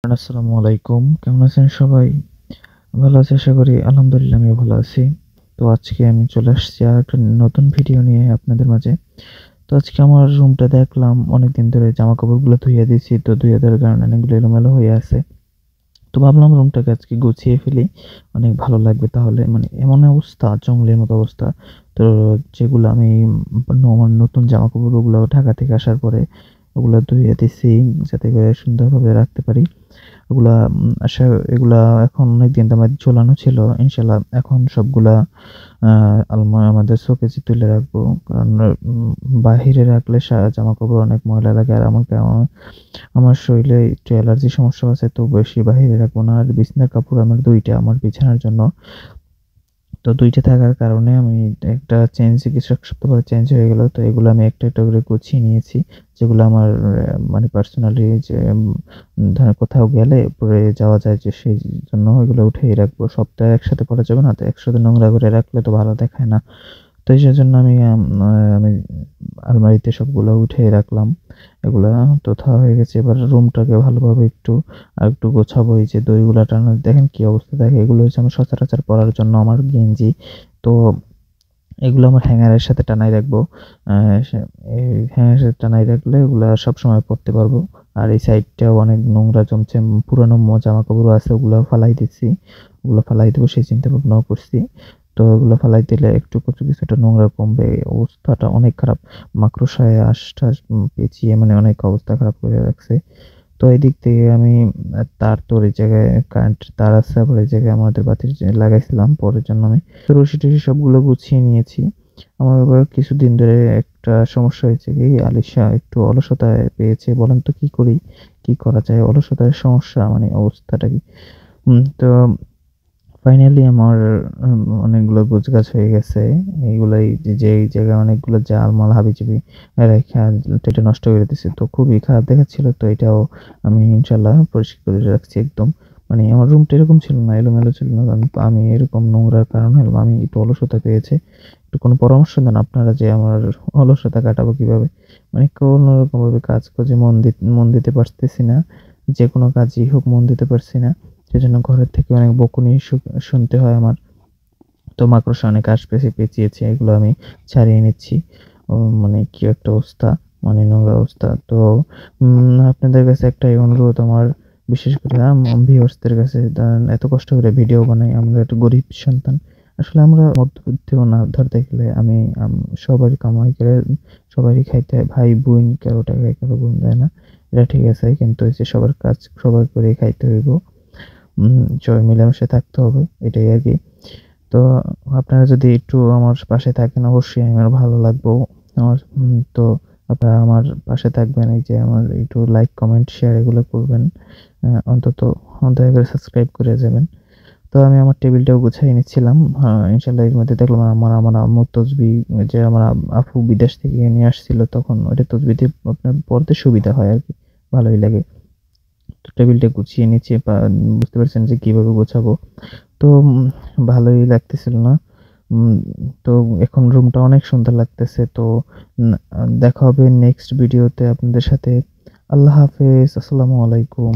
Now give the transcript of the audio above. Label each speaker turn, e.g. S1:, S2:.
S1: আসসালামু আলাইকুম। কেমন আছেন সবাই? ভালো আছি আশা করি। আলহামদুলিল্লাহ আমিও ভালো আছি। তো আজকে আমি চলে আসছি আরেকটা নতুন ভিডিও নিয়ে আপনাদের মাঝে। তো আজকে আমার রুমটা দেখলাম অনেকদিন ধরে জামাকাপড়গুলো ধুইয়া দিয়েছি। তো ধুইয়া দেওয়ার কারণে অনেকগুলো এলোমেলো হয়ে আছে। তো ভাবলাম রুমটাকে আজকে গুছিয়ে ফেলি। অনেক ভালো লাগবে তাহলে। মানে এমন অবস্থা, জঙ্গলের মতো অবস্থা। তো যেগুলো আমি আমার নতুন জামাকাপড় ওগুলো ঢাকা থেকে আসার পরে ওগুলো ধুইয়া দিছি যাতে করে সুন্দরভাবে রাখতে পারি। ওগুলা এগুলা এখন অনেকদিন আমার ঝোলানো ছিল। ইনশাআল্লাহ এখন সবগুলা আ আমাদের শোকেসে তুলে রাখবো। কারণ বাহিরে রাখলে জামাকাপড় অনেক ময়লা লাগে। আর আমার শরীরে একটু অ্যালার্জি সমস্যা আছে, তো বেশি বাহিরে রাখবো না। আর বিছানার কাপড় আমার ২ টা আমার বিছানার জন্য। তো ২ টা থাকার কারণে আমি একটা কিছু এক সপ্তাহ পরে চেঞ্জ হয়ে গেল। তো এগুলো আমি একটা, একটা করে গুছিয়ে নিয়েছি। যেগুলো আমার মানে পার্সোনালি যে ধরেন কোথাও গেলে পরে যাওয়া যায় যে সেইজন্য এগুলো উঠিয়ে রাখবো। সব তো একসাথে পরা যাবে না। তো একসাথে নোংরা করে রাখলে তো ভালো দেখায় না। তো সেজন্য আমি আলমারিতে সবগুলো উঠিয়ে রাখলাম। এগুলা তোথা হয়ে গেছে। এবার রুমটাকে ভালোভাবে আরেকটু গোছাবো। এই যে দড়িগুলা টানা দেখেন কি অবস্থা দেখে। এগুলো হচ্ছে আমি সচরাচর পরার জন্য আমার গেঞ্জি। তো এগুলো আমার হ্যাঙ্গারের সাথে টানায় রাখবো। আ সে এই হ্যাঙ্গারের সাথে টানায় রাখলে এগুলা সবসময় পরতে পারবো। আর এই সাইডটাও অনেক নোংরা জমছে। পুরানো জামাকাপড়ও আছে ওগুলাও ফালাই দিচ্ছি। ওগুলো ফালাই দেবো সেই চিন্তা ভাবনাও করছি। তো ওগুলো ফালাই দিলে একটু কিছুটা নোংরা কমবে। অবস্থাটা অনেক খারাপ। মাকড়সায় আঁশ-টাশ পেঁচিয়ে মানে অনেক অবস্থা খারাপ করে রাখছে। তো এদিক থেকে আমি তার তো ওই জায়গায় কারেন্টের তার আছে, আবার এই জায়গায় আমাদের বাতির যে লাগাইছিলাম পরের জন্য আমি তো রশি-টশি সবগুলো গুছিয়ে নিয়েছি। আমার আবার কিছুদিন ধরে একটা সমস্যা হয়েছে কি আলিশা একটু অলসতায় পেয়েছে। বলেন তো কি করি? কি করা যায়? অলসতার সমস্যা মানে অবস্থাটা কি? তো ফাইনালি আমার অনেকগুলো গোছগাছ হয়ে গেছে। এইগুলাই যেই জায়গায় অনেকগুলো জাল-মাল হাবিজাবি রাইখা এটা নষ্ট করে দিছি। তো খুবই খারাপ দেখাচ্ছিল। তো এটাও আমি ইনশাআল্লাহ পরিষ্কার করে রাখছি একদম। মানে আমার রুমটা এরকম ছিল না, এলোমেলো ছিল না। কারণ আমি এরকম নোংরার কারণে আমি একটু অলসতা পেয়েছে। একটু কোনো পরামর্শ দেন আপনারা যে আমার অলসতা কাটাবো কিভাবে? মানে কোনরকমভাবে কাজে মন দিতে পারতেছি না। যেকোনো কাজই হোক মন দিতে পারছি না। সেজন্য ঘরের থেকে অনেক বকুনি শুনতে হয় আমার। তো মাকড়সা অনেক পেঁচিয়েছে। এগুলো আমি ছাড়িয়ে নিচ্ছি। মানে কি একটা অবস্থা, মানে নোংরা অবস্থা। তো আপনাদের কাছে একটাই অনুরোধ আমার, বিশেষ করে ভিউয়ার্সদের কাছে এত কষ্ট করে ভিডিও বানাই। আমরা একটু গরিব সন্তান। আসলে আমরা মধ্যবিত্তও না ধরতে গেলে আমি সবারই কামাই করে সবারই খাইতে হয়। ভাই-বোন কারো টাকায় কারো গুণ দেয় না। এটা ঠিক আছে। কিন্তু ওই যে সবার কাজ সবার করেই খাইতে হইব। সবাই মিলেমিশে থাকতে হবে। এটাই আরকি। তো আপনারা যদি একটু আমার পাশে থাকেন অবশ্যই আমার ভালো লাগবো। তো আপনারা আমার পাশে থাকবেন। এই যে আমার একটু লাইক, কমেন্ট, শেয়ার এগুলো করবেন। অন্তত দয়া করে সাবস্ক্রাইব করে যাবেন। তো আমি আমার টেবিলটাও গুছাই নিচ্ছিলাম। ইনশাআল্লাহ এর মধ্যে দেখলাম আমার আম্মুর তসবিহ যে আমার আপু বিদেশ থেকে নিয়ে আসছিল তখন ওইটা তসবিহ দিয়ে আপনার পড়তে সুবিধা হয় আরকি। ভালোই লাগে। তো টেবিলটা গুছিয়ে নিচ্ছি বুঝতে পারছেন যে কিভাবে গোছাবো। তো ভালোই লাগতেছিল না। উম তো এখন রুমটা অনেক সুন্দর লাগতেছে। তো দেখা হবে নেক্সট ভিডিওতে আপনাদের সাথে। আল্লাহ হাফেজ। আসসালামু আলাইকুম।